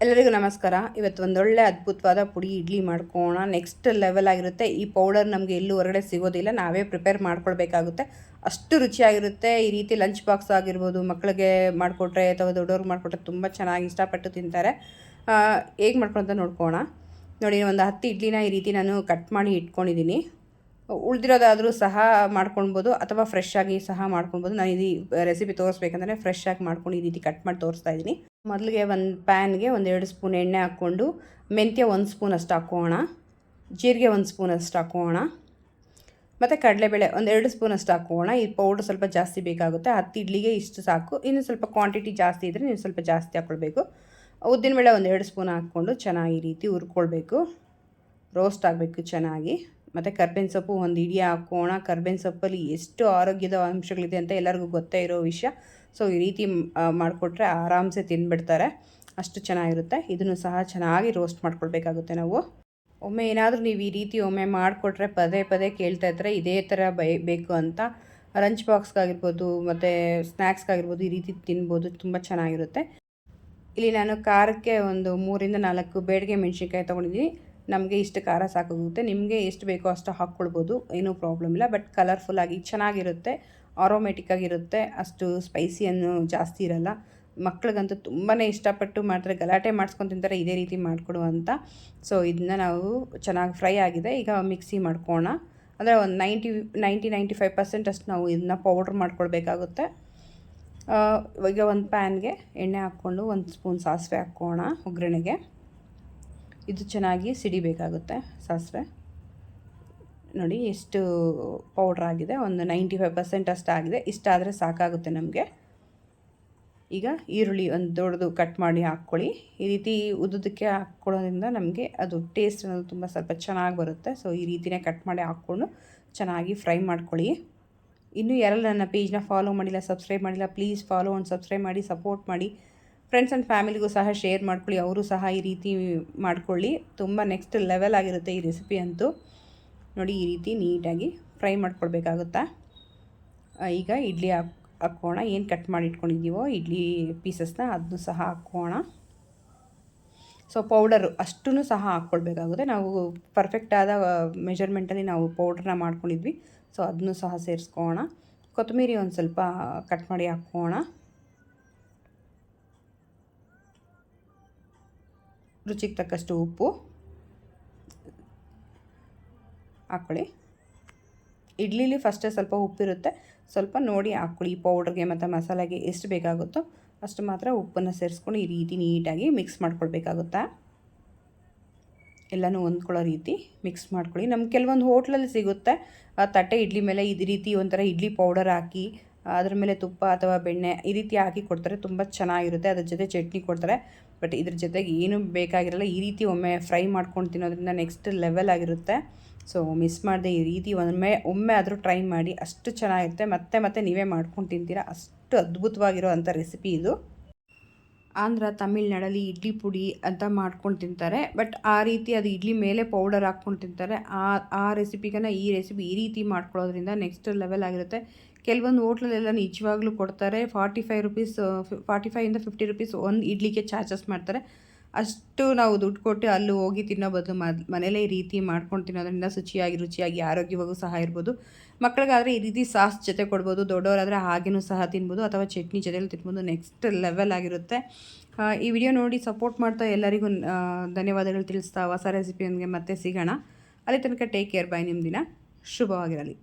ಎಲ್ಲರಿಗೂ ನಮಸ್ಕಾರ. ಇವತ್ತು ಒಂದೊಳ್ಳೆ ಅದ್ಭುತವಾದ ಪುಡಿ ಇಡ್ಲಿ ಮಾಡ್ಕೊಳ್ಳೋಣ. ನೆಕ್ಸ್ಟ್ ಲೆವೆಲ್ ಆಗಿರುತ್ತೆ. ಈ ಪೌಡರ್ ನಮಗೆ ಎಲ್ಲೂ ಹೊರಗಡೆ ಸಿಗೋದಿಲ್ಲ, ನಾವೇ ಪ್ರಿಪೇರ್ ಮಾಡ್ಕೊಳ್ಬೇಕಾಗುತ್ತೆ. ಅಷ್ಟು ರುಚಿಯಾಗಿರುತ್ತೆ. ಈ ರೀತಿ ಲಂಚ್ ಬಾಕ್ಸ್ ಆಗಿರ್ಬೋದು, ಮಕ್ಕಳಿಗೆ ಮಾಡಿಕೊಟ್ರೆ ಅಥವಾ ದೊಡ್ಡವ್ರಿಗೆ ಮಾಡಿಕೊಟ್ರೆ ತುಂಬ ಚೆನ್ನಾಗಿ ಇಷ್ಟಪಟ್ಟು ತಿಂತಾರೆ. ಹೇಗೆ ಮಾಡ್ಕೊಳಂತ ನೋಡ್ಕೊಳ್ಳೋಣ. ನೋಡಿ, ಒಂದು 10 ಇಡ್ಲಿನ ಈ ರೀತಿ ನಾನು ಕಟ್ ಮಾಡಿ ಇಟ್ಕೊಂಡಿದ್ದೀನಿ. ಉಳಿದಿರೋದಾದರೂ ಸಹ ಮಾಡ್ಕೊಳ್ಬೋದು ಅಥವಾ ಫ್ರೆಶ್ ಆಗಿ ಸಹ ಮಾಡ್ಕೊಳ್ಬೋದು. ನಾನು ಈ ರೆಸಿಪಿ ತೋರಿಸ್ಬೇಕಂದ್ರೆ ಫ್ರೆಶ್ ಆಗಿ ಮಾಡ್ಕೊಂಡು ಈ ರೀತಿ ಕಟ್ ಮಾಡಿ ತೋರಿಸ್ತಾ ಇದ್ದೀನಿ. ಮೊದಲಿಗೆ ಒಂದು ಪ್ಯಾನ್ಗೆ 1-2 ಸ್ಪೂನ್ ಎಣ್ಣೆ ಹಾಕ್ಕೊಂಡು ಮೆಂತ್ಯ 1 ಸ್ಪೂನ್ ಅಷ್ಟು ಹಾಕೋಣ, ಜೀರಿಗೆ 1 ಸ್ಪೂನ್ ಅಷ್ಟು ಹಾಕೋಣ, ಮತ್ತು ಕಡಲೆಬೇಳೆ 1-2 ಸ್ಪೂನ್ ಅಷ್ಟು ಹಾಕೋಣ. ಈ ಪೌಡ್ರ್ ಸ್ವಲ್ಪ ಜಾಸ್ತಿ ಬೇಕಾಗುತ್ತೆ. 10 ಇಡ್ಲಿಗೆ ಇಷ್ಟು ಸಾಕು. ಇನ್ನು ಸ್ವಲ್ಪ ಕ್ವಾಂಟಿಟಿ ಜಾಸ್ತಿ ಇದ್ದರೆ ನೀವು ಸ್ವಲ್ಪ ಜಾಸ್ತಿ ಹಾಕ್ಕೊಳ್ಬೇಕು. ಉದ್ದಿನಬೇಳೆ 1-2 ಸ್ಪೂನ್ ಹಾಕ್ಕೊಂಡು ಚೆನ್ನಾಗಿ ಈ ರೀತಿ ಹುರ್ಕೊಳ್ಬೇಕು. ರೋಸ್ಟ್ ಆಗಬೇಕು ಚೆನ್ನಾಗಿ. ಮತ್ತು ಕರ್ಬೇವಿನ ಸೊಪ್ಪು 1 ಹಿಡಿ ಹಾಕೋಣ. ಕರ್ಬೇವಿನ ಸೊಪ್ಪಲ್ಲಿ ಎಷ್ಟು ಆರೋಗ್ಯದ ಅಂಶಗಳಿದೆ ಅಂತ ಎಲ್ಲರಿಗೂ ಗೊತ್ತೇ ಇರೋ ವಿಷಯ. ಸೊ ಈ ರೀತಿ ಮಾಡಿಕೊಟ್ರೆ ಆರಾಮ್ಸೆ ತಿಂದುಬಿಡ್ತಾರೆ, ಅಷ್ಟು ಚೆನ್ನಾಗಿರುತ್ತೆ. ಇದನ್ನು ಸಹ ಚೆನ್ನಾಗಿ ರೋಸ್ಟ್ ಮಾಡ್ಕೊಳ್ಬೇಕಾಗುತ್ತೆ ನಾವು. ಒಮ್ಮೆ ಏನಾದರೂ ನೀವು ಈ ರೀತಿ ಒಮ್ಮೆ ಮಾಡಿಕೊಟ್ರೆ ಪದೇ ಪದೇ ಕೇಳ್ತಾ ಇರ್ತಾರೆ ಇದೇ ಥರ ಬೇಕು ಅಂತ. ಲಂಚ್ ಬಾಕ್ಸ್ಗಾಗಿರ್ಬೋದು ಮತ್ತು ಸ್ನ್ಯಾಕ್ಸ್ಗಾಗಿರ್ಬೋದು ಈ ರೀತಿ ತಿನ್ಬೋದು, ತುಂಬ ಚೆನ್ನಾಗಿರುತ್ತೆ. ಇಲ್ಲಿ ನಾನು ಖಾರಕ್ಕೆ ಒಂದು 3-4 ಬೇಡಿಗೆ ಮೆಣಸಿನ್ಕಾಯಿ ತೊಗೊಂಡಿದ್ದೀನಿ. ನಮಗೆ ಇಷ್ಟು ಖಾರ ಸಾಕಾಗುತ್ತೆ. ನಿಮಗೆ ಎಷ್ಟು ಬೇಕೋ ಅಷ್ಟು ಹಾಕ್ಕೊಳ್ಬೋದು, ಏನೂ ಪ್ರಾಬ್ಲಮ್ ಇಲ್ಲ. ಬಟ್ ಕಲರ್ಫುಲ್ಲಾಗಿ ಚೆನ್ನಾಗಿರುತ್ತೆ, ಆರೋಮೆಟಿಕ್ಕಾಗಿರುತ್ತೆ. ಅಷ್ಟು ಸ್ಪೈಸಿಯನ್ನು ಜಾಸ್ತಿ ಇರಲ್ಲ. ಮಕ್ಳಿಗಂತೂ ತುಂಬಾ ಇಷ್ಟಪಟ್ಟು ಮಾಡ್ತಾರೆ, ಗಲಾಟೆ ಮಾಡಿಸ್ಕೊಂಡು ತಿಂತಾರೆ ಇದೇ ರೀತಿ ಮಾಡಿಕೊಡು ಅಂತ. ಸೊ ಇದನ್ನ ನಾವು ಚೆನ್ನಾಗಿ ಫ್ರೈ ಆಗಿದೆ, ಈಗ ಮಿಕ್ಸಿ ಮಾಡ್ಕೊಳ್ಳೋಣ. ಅಂದರೆ ಒಂದು 90-95% ಅಷ್ಟು ನಾವು ಇದನ್ನ ಪೌಡ್ರ್ ಮಾಡ್ಕೊಳ್ಬೇಕಾಗುತ್ತೆ. ಈಗ ಒಂದು ಪ್ಯಾನ್ಗೆ ಎಣ್ಣೆ ಹಾಕ್ಕೊಂಡು 1 ಸ್ಪೂನ್ ಸಾಸಿವೆ ಹಾಕ್ಕೋಣ ಒಗ್ಗರಣೆಗೆ. ಇದು ಚೆನ್ನಾಗಿ ಸಿಡಿಬೇಕಾಗುತ್ತೆ ಸಾಸಿವೆ. ನೋಡಿ ಎಷ್ಟು ಪೌಡ್ರ್ ಆಗಿದೆ, ಒಂದು 95% ಅಷ್ಟಾಗಿದೆ. ಇಷ್ಟಾದರೆ ಸಾಕಾಗುತ್ತೆ ನಮಗೆ. ಈಗ ಈರುಳ್ಳಿ ಒಂದು ದೊಡ್ಡದು ಕಟ್ ಮಾಡಿ ಹಾಕ್ಕೊಳ್ಳಿ. ಈ ರೀತಿ ಉದ್ದುದಕ್ಕೆ ಹಾಕ್ಕೊಳ್ಳೋದ್ರಿಂದ ನಮಗೆ ಅದು ಟೇಸ್ಟ್ ಅನ್ನೋದು ತುಂಬ ಸ್ವಲ್ಪ ಚೆನ್ನಾಗಿ ಬರುತ್ತೆ. ಸೊ ಈ ರೀತಿಯೇ ಕಟ್ ಮಾಡಿ ಹಾಕ್ಕೊಂಡು ಚೆನ್ನಾಗಿ ಫ್ರೈ ಮಾಡ್ಕೊಳ್ಳಿ. ಇನ್ನೂ ಯಾರೆಲ್ಲ ನನ್ನ ಪೇಜ್ನ ಫಾಲೋ ಮಾಡಿಲ್ಲ, ಸಬ್ಸ್ಕ್ರೈಬ್ ಮಾಡಿಲ್ಲ, ಪ್ಲೀಸ್ ಫಾಲೋ ಆ್ಯಂಡ್ ಸಬ್ಸ್ಕ್ರೈಬ್ ಮಾಡಿ, ಸಪೋರ್ಟ್ ಮಾಡಿ. ಫ್ರೆಂಡ್ಸ್ ಆ್ಯಂಡ್ ಫ್ಯಾಮಿಲಿಗೂ ಸಹ ಶೇರ್ ಮಾಡ್ಕೊಳ್ಳಿ, ಅವರು ಸಹ ಈ ರೀತಿ ಮಾಡ್ಕೊಳ್ಳಿ. ತುಂಬ ನೆಕ್ಸ್ಟ್ ಲೆವೆಲ್ ಆಗಿರುತ್ತೆ ಈ ರೆಸಿಪಿ ಅಂತೂ. ನೋಡಿ ಈ ರೀತಿ ನೀಟಾಗಿ ಫ್ರೈ ಮಾಡ್ಕೊಳ್ಬೇಕಾಗುತ್ತಾ. ಈಗ ಇಡ್ಲಿ ಹಾಕ್ಕೋಣ. ಏನು ಕಟ್ ಮಾಡಿ ಇಟ್ಕೊಂಡಿದ್ದೀವೋ ಇಡ್ಲಿ ಪೀಸಸ್ನ ಅದನ್ನು ಸಹ ಹಾಕ್ಕೋಣ. ಸೊ ಪೌಡರು ಅಷ್ಟೂ ಸಹ ಹಾಕ್ಕೊಳ್ಬೇಕಾಗುತ್ತೆ. ನಾವು ಪರ್ಫೆಕ್ಟಾದ ಮೆಜರ್ಮೆಂಟಲ್ಲಿ ನಾವು ಪೌಡ್ರನ್ನ ಮಾಡ್ಕೊಂಡಿದ್ವಿ. ಸೊ ಅದನ್ನು ಸಹ ಸೇರಿಸ್ಕೋಣ. ಕೊತ್ತಂಬರಿ ಒಂದು ಸ್ವಲ್ಪ ಕಟ್ ಮಾಡಿ ಹಾಕ್ಕೋಣ. ರುಚಿಗೆ ತಕ್ಕಷ್ಟು ಉಪ್ಪು ಹಾಕ್ಕೊಳ್ಳಿ. ಇಡ್ಲಿಲಿ ಫಸ್ಟೇ ಸ್ವಲ್ಪ ಉಪ್ಪಿರುತ್ತೆ, ಸ್ವಲ್ಪ ನೋಡಿ ಹಾಕ್ಕೊಳ್ಳಿ. ಪೌಡ್ರಿಗೆ ಮತ್ತು ಮಸಾಲೆಗೆ ಎಷ್ಟು ಬೇಕಾಗುತ್ತೋ ಅಷ್ಟು ಮಾತ್ರ ಉಪ್ಪನ್ನು ಸೇರಿಸ್ಕೊಂಡು ಈ ರೀತಿ ನೀಟಾಗಿ ಮಿಕ್ಸ್ ಮಾಡ್ಕೊಳ್ಬೇಕಾಗುತ್ತಾ. ಎಲ್ಲನೂ ಹೊಂದ್ಕೊಳ್ಳೋ ರೀತಿ ಮಿಕ್ಸ್ ಮಾಡ್ಕೊಳ್ಳಿ. ನಮ್ಗೆ ಕೆಲವೊಂದು ಹೋಟ್ಲಲ್ಲಿ ಸಿಗುತ್ತೆ, ತಟ್ಟೆ ಇಡ್ಲಿ ಮೇಲೆ ಈ ರೀತಿ ಒಂಥರ ಇಡ್ಲಿ ಪೌಡರ್ ಹಾಕಿ ಅದ್ರ ಮೇಲೆ ತುಪ್ಪ ಅಥವಾ ಬೆಣ್ಣೆ ಈ ರೀತಿ ಹಾಕಿ ಕೊಡ್ತಾರೆ, ತುಂಬ ಚೆನ್ನಾಗಿರುತ್ತೆ. ಅದ್ರ ಜೊತೆ ಚಟ್ನಿ ಕೊಡ್ತಾರೆ. ಬಟ್ ಇದ್ರ ಜೊತೆಗೆ ಏನೂ ಬೇಕಾಗಿರಲ್ಲ. ಈ ರೀತಿ ಒಮ್ಮೆ ಫ್ರೈ ಮಾಡ್ಕೊಂಡು ತಿನ್ನೋದ್ರಿಂದ ನೆಕ್ಸ್ಟ್ ಲೆವೆಲ್ ಆಗಿರುತ್ತೆ. ಸೊ ಮಿಸ್ ಮಾಡದೆ ಈ ರೀತಿ ಒಮ್ಮೆ ಆದರೂ ಟ್ರೈ ಮಾಡಿ, ಅಷ್ಟು ಚೆನ್ನಾಗಿರುತ್ತೆ. ಮತ್ತೆ ನೀವೇ ಮಾಡ್ಕೊಂಡು ತಿಂತೀರಾ, ಅಷ್ಟು ಅದ್ಭುತವಾಗಿರೋ ಅಂಥ ರೆಸಿಪಿ ಇದು. ಆಂಧ್ರ ತಮಿಳ್ನಾಡಲ್ಲಿ ಇಡ್ಲಿ ಪುಡಿ ಅಂತ ಮಾಡ್ಕೊಂಡು ತಿಂತಾರೆ. ಬಟ್ ಆ ರೀತಿ ಅದು ಇಡ್ಲಿ ಮೇಲೆ ಪೌಡರ್ ಹಾಕ್ಕೊಂಡು ತಿಂತಾರೆ. ಆ ರೆಸಿಪಿಗನ್ನ ಈ ರೆಸಿಪಿ ಈ ರೀತಿ ಮಾಡ್ಕೊಳ್ಳೋದ್ರಿಂದ ನೆಕ್ಸ್ಟ್ ಲೆವೆಲ್ ಆಗಿರುತ್ತೆ. ಕೆಲವೊಂದು ಹೋಟ್ಲಲ್ಲೆಲ್ಲ ನಿಜವಾಗ್ಲೂ ಕೊಡ್ತಾರೆ. 45 ರುಪೀಸ್, 45 50 ರುಪೀಸ್ ಒಂದು ಇಡ್ಲಿಗೆ ಚಾರ್ಜಸ್ ಮಾಡ್ತಾರೆ. ಅಷ್ಟು ನಾವು ದುಡ್ಡು ಕೊಟ್ಟು ಅಲ್ಲಿ ಹೋಗಿ ತಿನ್ನೋ ಬದಲು ಮನೇಲೇ ಈ ರೀತಿ ಮಾಡ್ಕೊಂಡು ತಿನ್ನೋದ್ರಿಂದ ರುಚಿಯಾಗಿ ಆರೋಗ್ಯವಾಗೂ ಸಹ ಇರ್ಬೋದು. ಮಕ್ಕಳಿಗಾದರೆ ಈ ರೀತಿ ಸಾಸ್ ಜೊತೆ ಕೊಡ್ಬೋದು, ದೊಡ್ಡವರಾದರೆ ಹಾಗೇನೂ ಸಹ ತಿನ್ಬೋದು ಅಥವಾ ಚಟ್ನಿ ಜೊತೆಲಿ ತಿನ್ಬೋದು. ನೆಕ್ಸ್ಟ್ ಲೆವೆಲ್ ಆಗಿರುತ್ತೆ. ಈ ವಿಡಿಯೋ ನೋಡಿ ಸಪೋರ್ಟ್ ಮಾಡ್ತಾ ಎಲ್ಲರಿಗೂ ಧನ್ಯವಾದಗಳು ತಿಳಿಸ್ತಾ ಹೊಸ ರೆಸಿಪಿಯೊಂದಿಗೆ ಮತ್ತೆ ಸಿಗೋಣ. ಅಲ್ಲಿ ತನಕ ಟೇಕ್ ಕೇರ್, ಬೈ. ನಿಮ್ಮ ದಿನ ಶುಭವಾಗಿರಲಿ.